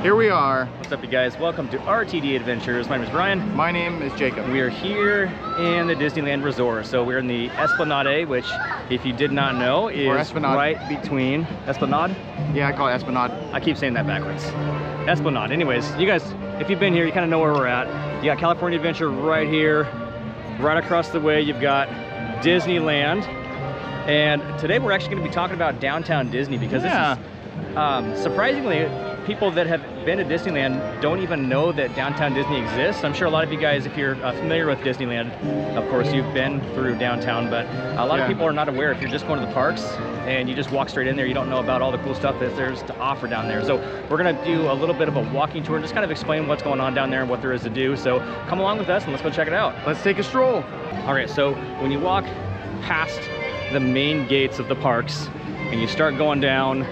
Here we are. What's up, you guys? Welcome to RTD Adventures. My name is Brian. My name is Jacob. We are here in the Disneyland Resort. So we're in the Esplanade, which, if you did not know, is right between Esplanade. Yeah, I call it Esplanade. I keep saying that backwards. Esplanade. Anyways, you guys, if you've been here, you kind of know where we're at. You got California Adventure right here. Right across the way, you've got Disneyland. And today we're actually going to be talking about downtown Disney because this is surprisingly, people that have been to Disneyland don't even know that downtown Disney exists. I'm sure a lot of you guys, if you're familiar with Disneyland, of course you've been through downtown, but a lot of people are not aware. If you're just going to the parks and you just walk straight in there, you don't know about all the cool stuff that there's to offer down there. So we're gonna do a little bit of a walking tour and just kind of explain what's going on down there and what there is to do. So come along with us and let's go check it out. Let's take a stroll. All right, so when you walk past the main gates of the parks and you start going down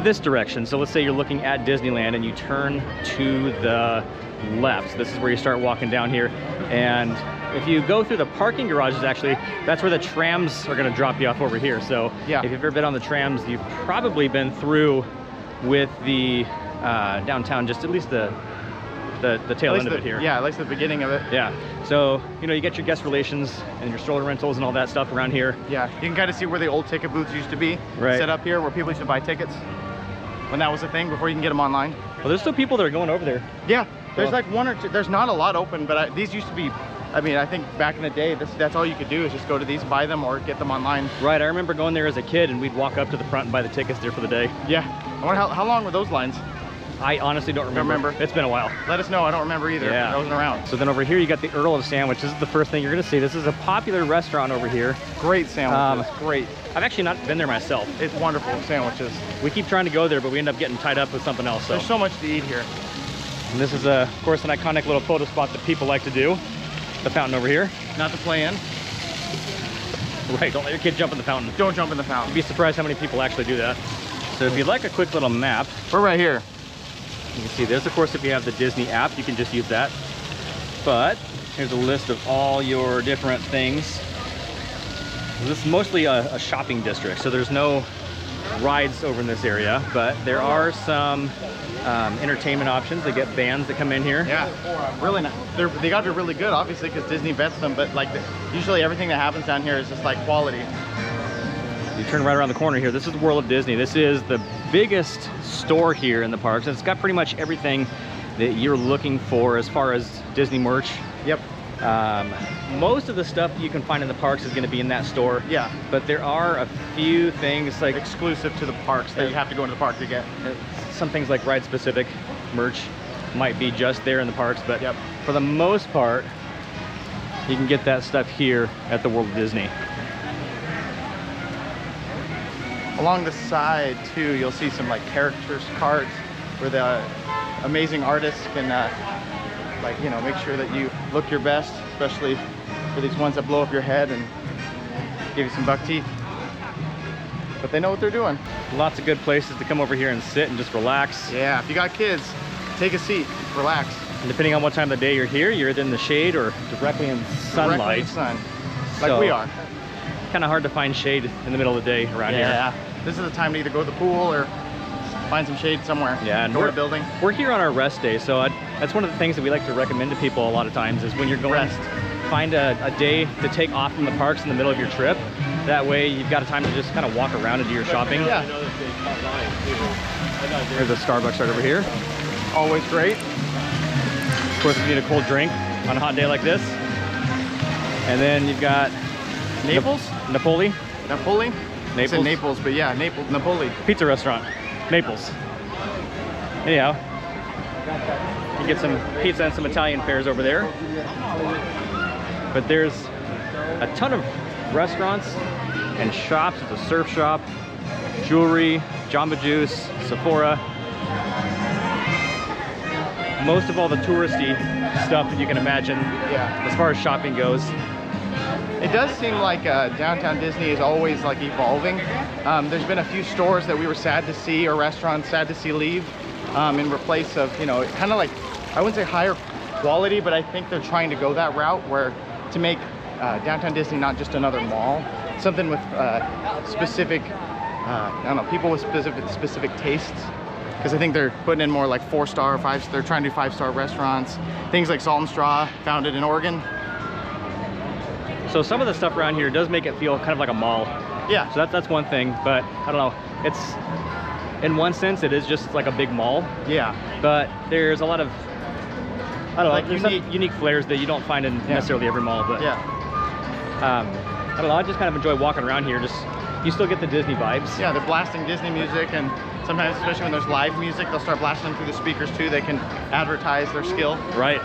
this direction, so let's say you're looking at Disneyland and you turn to the left, this is where you start walking down here, and if you go through the parking garages, actually that's where the trams are going to drop you off over here. So if you've ever been on the trams, you've probably been through with the downtown, just at least the tail end of it here. Yeah, at least the beginning of it. Yeah, so you know, you get your guest relations and your stroller rentals and all that stuff around here. Yeah, you can kind of see where the old ticket booths used to be, set up here, where people used to buy tickets when that was a thing, before you can get them online. Well, there's still people that are going over there. Yeah, there's like one or two. There's not a lot open, but these used to be, I mean, I think back in the day, that's all you could do is just go to these, buy them, or get them online. Right, I remember going there as a kid and we'd walk up to the front and buy the tickets there for the day. Yeah, I wonder how long were those lines? I honestly don't remember. It's been a while. Let us know. I don't remember either. Yeah. I wasn't around. So then over here you got the Earl of Sandwich. This is the first thing you're gonna see. This is a popular restaurant over here. Great sandwiches. Great. I've actually not been there myself. It's wonderful sandwiches. We keep trying to go there, but we end up getting tied up with something else. So. There's so much to eat here. And this is, of course, an iconic little photo spot that people like to do. The fountain over here. Not to play in. Right, don't let your kid jump in the fountain. Don't jump in the fountain. You'd be surprised how many people actually do that. So if you'd like a quick little map. We're right here. You can see this, of course, if you have the Disney app, you can just use that. But here's a list of all your different things. This is mostly a shopping district, so there's no rides over in this area, but there are some entertainment options. They get bands that come in here. Yeah, really nice. They got to be really good, obviously, because Disney vets them, but like usually everything that happens down here is just like quality. You turn right around the corner here. This is the World of Disney. This is the biggest store here in the parks. It's got pretty much everything that you're looking for as far as Disney merch. Yep. Most of the stuff you can find in the parks is going to be in that store. Yeah. But there are a few things like exclusive to the parks that you have to go into the park to get. Some things like ride-specific merch might be just there in the parks, but for the most part, you can get that stuff here at the World of Disney. Along the side too, you'll see some like characters cards where the amazing artists can like, you know, make sure that you look your best, especially for these ones that blow up your head and give you some buck teeth. But they know what they're doing. Lots of good places to come over here and sit and just relax. Yeah, if you got kids, take a seat, relax. And depending on what time of the day you're here, you're either in the shade or directly in sunlight. Directly in the sun, like we are. Kind of hard to find shade in the middle of the day around here. Yeah, this is the time to either go to the pool or find some shade somewhere. Yeah, and go to a building. We're here on our rest day, so that's one of the things that we like to recommend to people a lot of times is when you're going, find a day to take off from the parks in the middle of your trip. That way you've got a time to just kind of walk around and do your shopping. Yeah. There's a Starbucks right over here. Always great. Of course, if you need a cold drink on a hot day like this. And then you've got Naples? Napoli. Napoli? Naples? I said Naples, but yeah, Naples, Napoli. Pizza restaurant, Naples. Anyhow, you get some pizza and some Italian fares over there. But there's a ton of restaurants and shops. It's a surf shop, jewelry, Jamba Juice, Sephora. Most of all the touristy stuff that you can imagine as far as shopping goes. It does seem like downtown Disney is always like evolving. There's been a few stores that we were sad to see, or restaurants sad to see leave, in replace of, you know, kind of like, I wouldn't say higher quality, but I think they're trying to go that route where to make downtown Disney not just another mall, something with specific, I don't know, people with specific tastes. because I think they're putting in more like 4-star, 5. They're trying to do 5-star restaurants. Things like Salt and Straw, founded in Oregon. So some of the stuff around here does make it feel kind of like a mall. Yeah. So that's one thing, but I don't know. It's, in one sense, it is just like a big mall. Yeah. But there's a lot of, I don't know, like there's some unique flares that you don't find in necessarily every mall. But yeah. I don't know, I just kind of enjoy walking around here. Just, you still get the Disney vibes. Yeah, they're blasting Disney music, and sometimes, especially when there's live music, they'll start blasting them through the speakers too. They can advertise their skill. Right.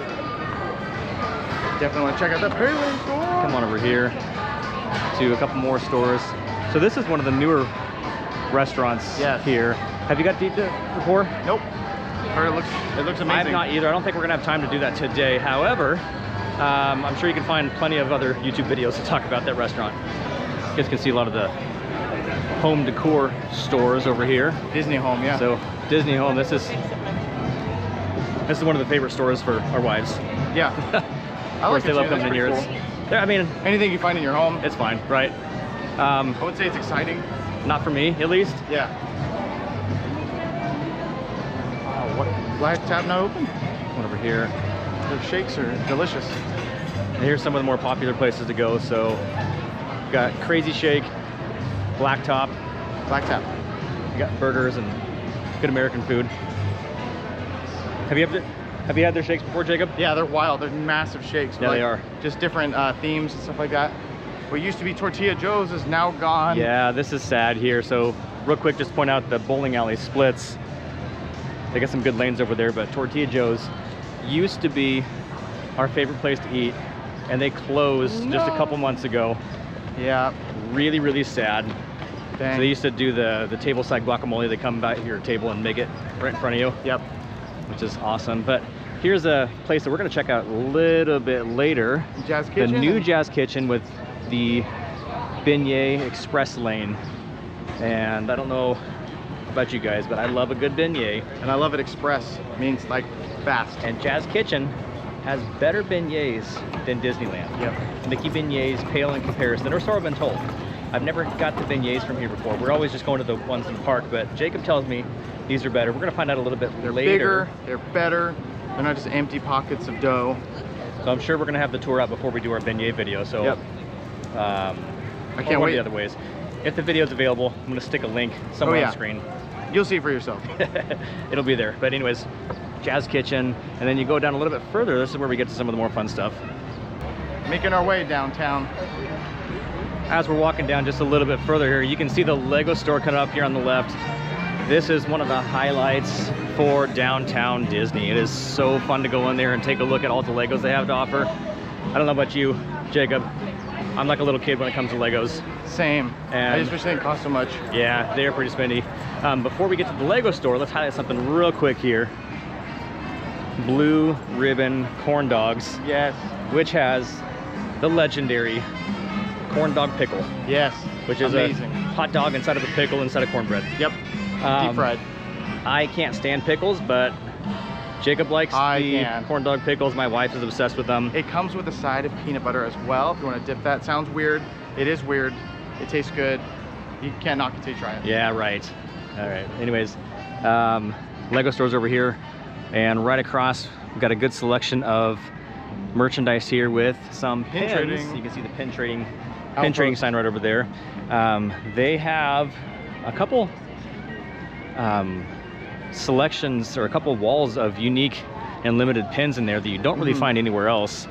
Definitely want to check out the Pickle store. Come on over here to a couple more stores. So this is one of the newer restaurants here. Have you got to eat it before? Nope. Heard it looks amazing. I have not either. I don't think we're gonna have time to do that today. However, I'm sure you can find plenty of other YouTube videos to talk about that restaurant. You guys can see a lot of the home decor stores over here. Disney Home, yeah. So Disney Home, this is one of the favorite stores for our wives. Yeah. I like they love coming in here. Cool. I mean, anything you find in your home, it's fine, right? I would say it's exciting. Not for me, at least. Yeah. What? Black tap not open? One over here. Their shakes are delicious. And here's some of the more popular places to go. So, we've got Crazy Shake, Black Top. Black Tap. You got burgers and good American food. Have you had their shakes before, Jacob? Yeah, they're wild. They're massive shakes. Yeah, they are. Just different themes and stuff like that. What used to be Tortilla Joe's is now gone. Yeah, this is sad here. So, real quick, just point out the bowling alley splits. They got some good lanes over there, but Tortilla Joe's used to be our favorite place to eat, and they closed just a couple months ago. Yeah. Really, really sad. Dang. So they used to do the tableside guacamole. They come by your table and make it right in front of you. Yep. Which is awesome. But here's a place that we're gonna check out a little bit later. Jazz Kitchen. The new Jazz Kitchen with the beignet express lane. And I don't know about you guys, but I love a good beignet. And I love it express. Means like fast. And Jazz Kitchen has better beignets than Disneyland. Yep. Mickey beignets pale in comparison, or so I've been told. I've never got the beignets from here before. We're always just going to the ones in the park, but Jacob tells me these are better. We're gonna find out a little bit They're later. Bigger, they're better. They're not just empty pockets of dough. So I'm sure we're gonna have the tour out before we do our beignet video. So yep. I can't wait. The other ways. If the video's available, I'm gonna stick a link somewhere on the screen. You'll see for yourself. It'll be there. But anyways, Jazz Kitchen, and then you go down a little bit further. This is where we get to some of the more fun stuff. Making our way downtown. As we're walking down just a little bit further here, you can see the Lego store coming up here on the left. This is one of the highlights for downtown Disney. It is so fun to go in there and take a look at all the Legos they have to offer. I don't know about you, Jacob. I'm like a little kid when it comes to Legos. Same. And I just wish they didn't cost so much. Yeah, they're pretty spendy. Before we get to the Lego store, let's highlight something real quick here. Blue Ribbon Corn Dogs. Yes. Which has the legendary corn dog pickle. Yes. Which is amazing. A hot dog inside of a pickle inside of cornbread. Yep. Deep fried. I can't stand pickles, but Jacob likes the corn dog pickles. My wife is obsessed with them. It comes with a side of peanut butter as well. If you want to dip that. Sounds weird. It is weird. It tastes good. You can't knock it till you try it. Yeah, right. All right. Anyways, Lego store's over here, and right across we've got a good selection of merchandise here with some pins. Trading. You can see the pin trading sign right over there. They have a couple selections, or a couple walls of unique and limited pins in there that you don't really find anywhere else.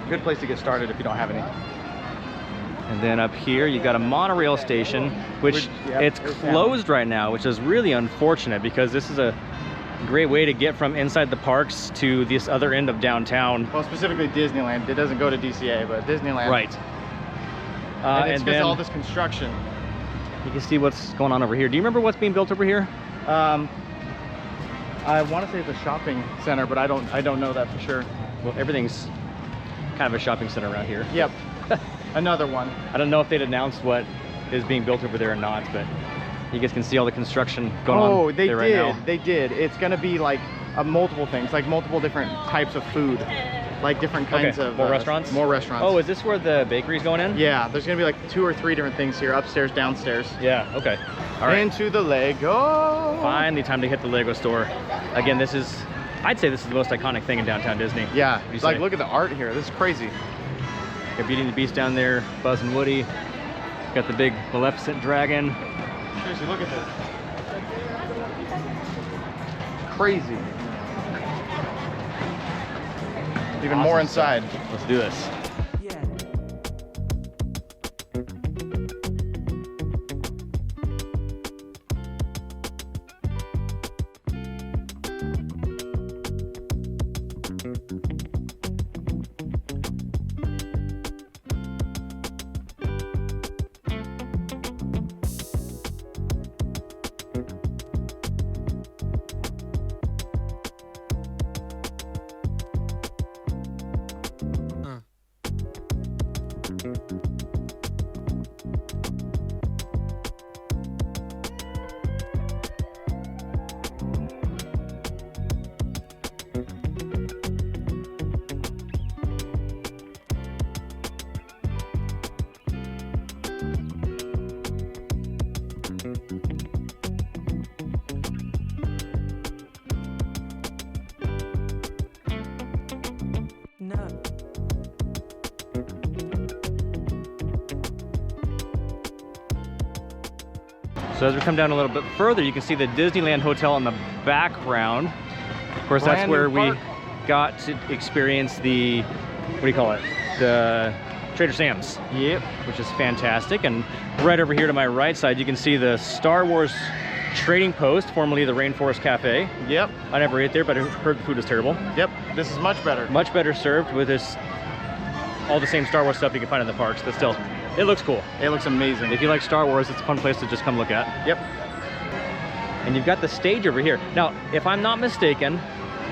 Good place to get started if you don't have any. And then up here you got a monorail station, which it's closed right now, which is really unfortunate because this is a great way to get from inside the parks to this other end of downtown. Well, specifically Disneyland. It doesn't go to DCA, but Disneyland. Right. And it's because all this construction. You can see what's going on over here. Do you remember what's being built over here? I want to say it's a shopping center, but I don't know that for sure. Well, everything's kind of a shopping center around here. Yep. Another one. I don't know if they'd announced what is being built over there or not, but you guys can see all the construction going on there right now. They did. It's going to be like multiple things, like multiple different types of food. like different kinds Okay, of more restaurants. More restaurants. Oh, is this where the bakery's going in? Yeah, there's gonna be like 2 or 3 different things here, upstairs, downstairs. Yeah. Okay. All right. Into the Lego. Finally, time to hit the Lego store. Again, this is, I'd say this is the most iconic thing in downtown Disney. Yeah. What do you Like, say? look at the art here. This is crazy. Got Beauty and the Beast down there, Buzz and Woody. Got the big Maleficent dragon. Seriously, look at this. Crazy. Even more Awesome inside. stuff. Let's do this. So as we come down a little bit further, you can see the Disneyland Hotel in the background. Of course, that's Brand where new we park. got to experience the, what do you call it? The Trader Sam's. Yep. Which is fantastic. And right over here to my right side, you can see the Star Wars Trading Post, formerly the Rainforest Cafe. Yep. I never ate there, but I heard the food was terrible. Yep. This is much better. Much better served with this, all the same Star Wars stuff you can find in the parks, but still, it looks cool. It looks amazing. If you like Star Wars, it's a fun place to just come look at. Yep. And you've got the stage over here. Now, if I'm not mistaken,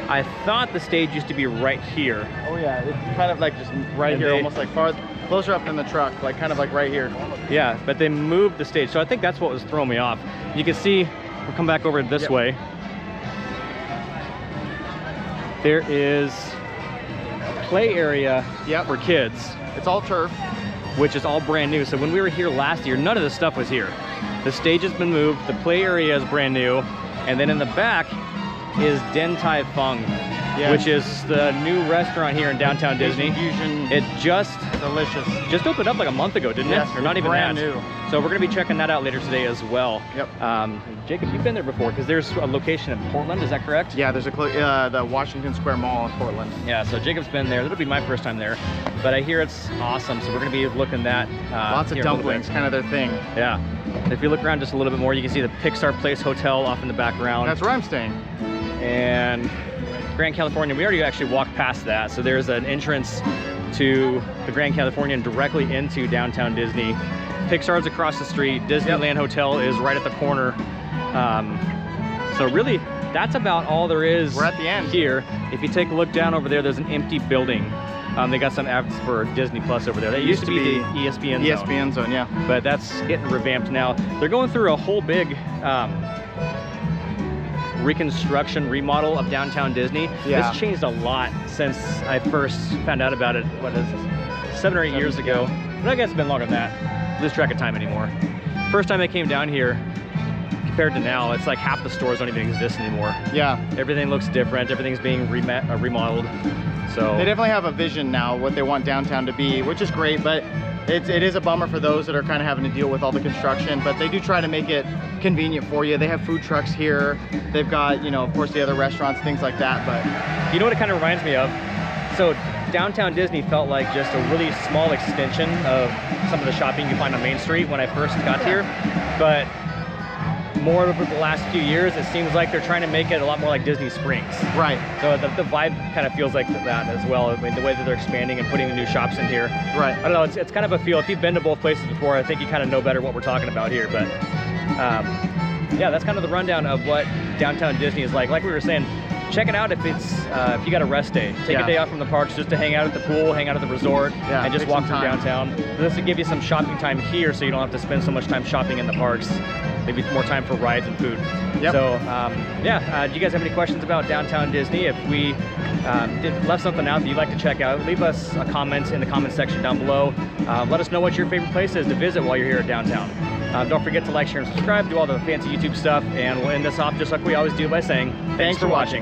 I thought the stage used to be right here. Oh yeah, it's kind of like just right And here, they- almost like far closer up than the truck, like kind of like right here. Yeah, but they moved the stage, so I think that's what was throwing me off. You can see, we'll come back over this Yep. way. There is play area Yep. for kids, It's all turf. which is all brand new. So when we were here last year, none of this stuff was here. The stage has been moved, the play area is brand new, and then in the back is Tai Fung, Yeah. which is the new restaurant here in downtown Disney. Fusion. It just Delicious. opened up like a month ago, didn't Yes, it? Or not even brand that. new. So we're gonna be checking that out later today as well. Yep. Jacob, you've been there before because there's a location in Portland, is that correct? Yeah, there's the Washington Square Mall in Portland. Yeah, so Jacob's been there. That'll be my first time there, but I hear it's awesome. So we're gonna be looking at Lots of here in a little dumplings, bit. kind of their thing. Yeah. If you look around just a little bit more, you can see the Pixar Place Hotel off in the background. That's where I'm staying. And Grand Californian, we already actually walked past that. So there's an entrance to the Grand Californian directly into downtown Disney. Pixar's across the street. Disneyland Hotel is right at the corner. So really, that's about all there is. We're at the end here. If you take a look down over there, there's an empty building. They got some ads for Disney Plus over there. That used to be the ESPN zone. ESPN zone, yeah. But that's getting revamped now. They're going through a whole big reconstruction, remodel of downtown Disney. Yeah. It's changed a lot since I first found out about it, what is this, 7 or 8 years ago. But I guess it's been longer than that. Lose track of time anymore. First time I came down here, compared to now, it's like half the stores don't even exist anymore. Yeah. Everything looks different. Everything's being remodeled. So They definitely have a vision now, what they want downtown to be, which is great, but it is a bummer for those that are kind of having to deal with all the construction, but they do try to make it convenient for you. They have food trucks here. They've got, you know, of course, the other restaurants, things like that, but you know what it kind of reminds me of? So downtown Disney felt like just a really small extension of some of the shopping you find on Main Street when I first got here. But more over the last few years, it seems like they're trying to make it a lot more like Disney Springs. right, So the vibe kind of feels like that as well. I mean, the way that they're expanding and putting the new shops in here. right. I don't know, it's kind of a feel. If you've been to both places before, I think you kind of know better what we're talking about here. But yeah, that's kind of the rundown of what downtown Disney is like. Like we were saying, check it out if it's if you got a rest day. Take a day off from the parks just to hang out at the pool, hang out at the resort, and just walk through downtown. This will give you some shopping time here, so you don't have to spend so much time shopping in the parks. Maybe more time for rides and food. So do you guys have any questions about downtown Disney? If we left something out that you'd like to check out, leave us a comment in the comment section down below. Let us know what your favorite place is to visit while you're here at downtown. Don't forget to like, share, and subscribe, do all the fancy YouTube stuff, and we'll end this off just like we always do by saying thanks for watching.